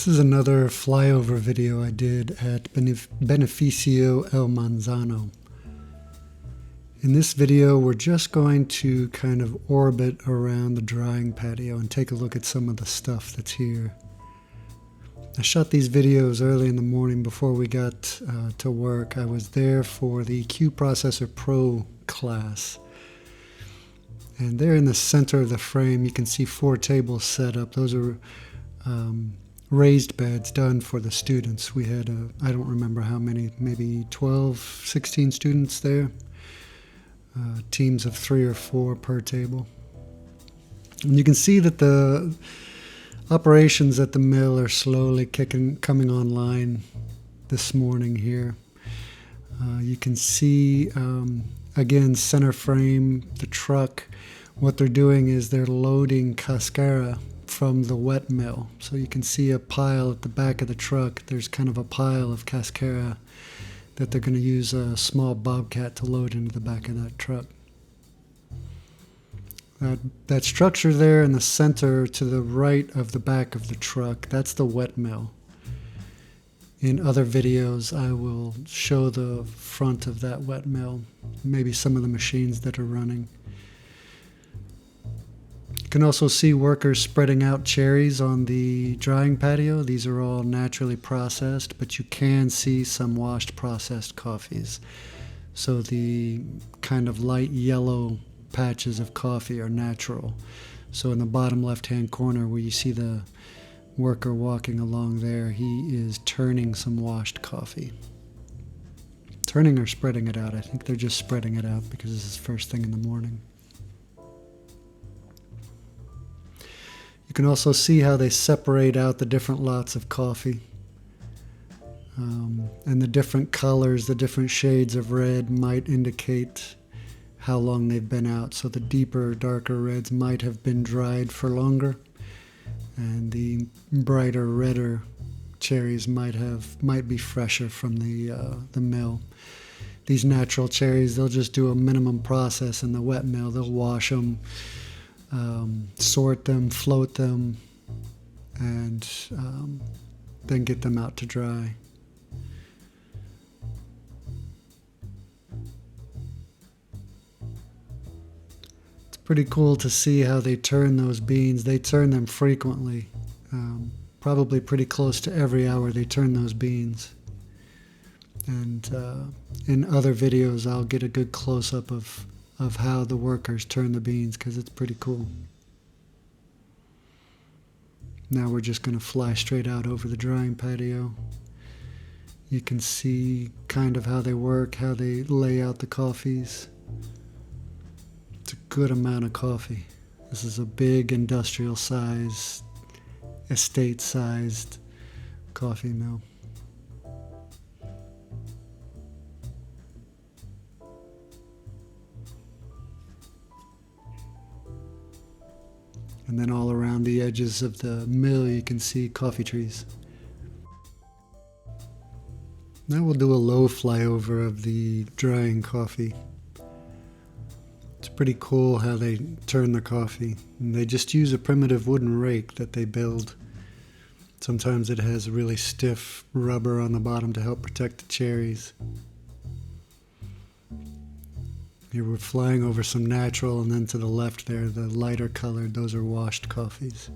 This is another flyover video I did at Beneficio El Manzano. In this video, we're just going to kind of orbit around the drying patio and take a look at some of the stuff that's here. I shot these videos early in the morning before we got to work. I was there for the Q Processor Pro class. And there in the center of the frame, you can see 4 tables set up. Those are raised beds done for the students. We had, I don't remember how many, maybe 12, 16 students there. Teams of 3 or 4 per table. And you can see that the operations at the mill are slowly coming online this morning here. You can see, again, center frame, the truck. What they're doing is they're loading cascara from the wet mill. So you can see a pile at the back of the truck. There's kind of a pile of cascara that they're going to use a small bobcat to load into the back of that truck. That structure there in the center to the right of the back of the truck, that's the wet mill. In other videos, I will show the front of that wet mill, maybe some of the machines that are running. You can also see workers spreading out cherries on the drying patio. These are all naturally processed, but you can see some washed processed coffees. So the kind of light yellow patches of coffee are natural. So in the bottom left-hand corner where you see the worker walking along there, he is turning some washed coffee. Turning or spreading it out? I think they're just spreading it out because this is first thing in the morning. You can also see how they separate out the different lots of coffee. And the different colors, the different shades of red might indicate how long they've been out. So the deeper, darker reds might have been dried for longer. And the brighter, redder cherries might be fresher from the mill. These natural cherries, they'll just do a minimum process in the wet mill. They'll wash them, sort them, float them, and then get them out to dry. It's pretty cool to see how they turn those beans. They turn them frequently, probably pretty close to every hour they turn those beans. And in other videos, I'll get a good close-up of how the workers turn the beans, because it's pretty cool. Now we're just going to fly straight out over the drying patio. You can see kind of how they work, how they lay out the coffees. It's a good amount of coffee. This is a big industrial-sized, estate-sized coffee mill. And then all around the edges of the mill, you can see coffee trees. Now we'll do a low flyover of the drying coffee. It's pretty cool how they turn the coffee. And they just use a primitive wooden rake that they build. Sometimes it has really stiff rubber on the bottom to help protect the cherries. Here we're flying over some natural, and then to the left there, the lighter colored, those are washed coffees.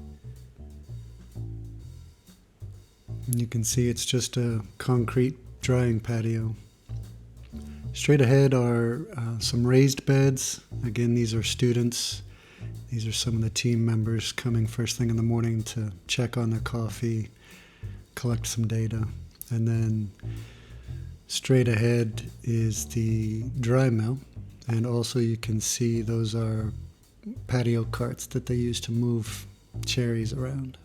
And you can see it's just a concrete drying patio. Straight ahead are some raised beds. Again, these are students. These are some of the team members coming first thing in the morning to check on their coffee, collect some data. And then straight ahead is the dry mill. And also you can see those are patio carts that they use to move cherries around.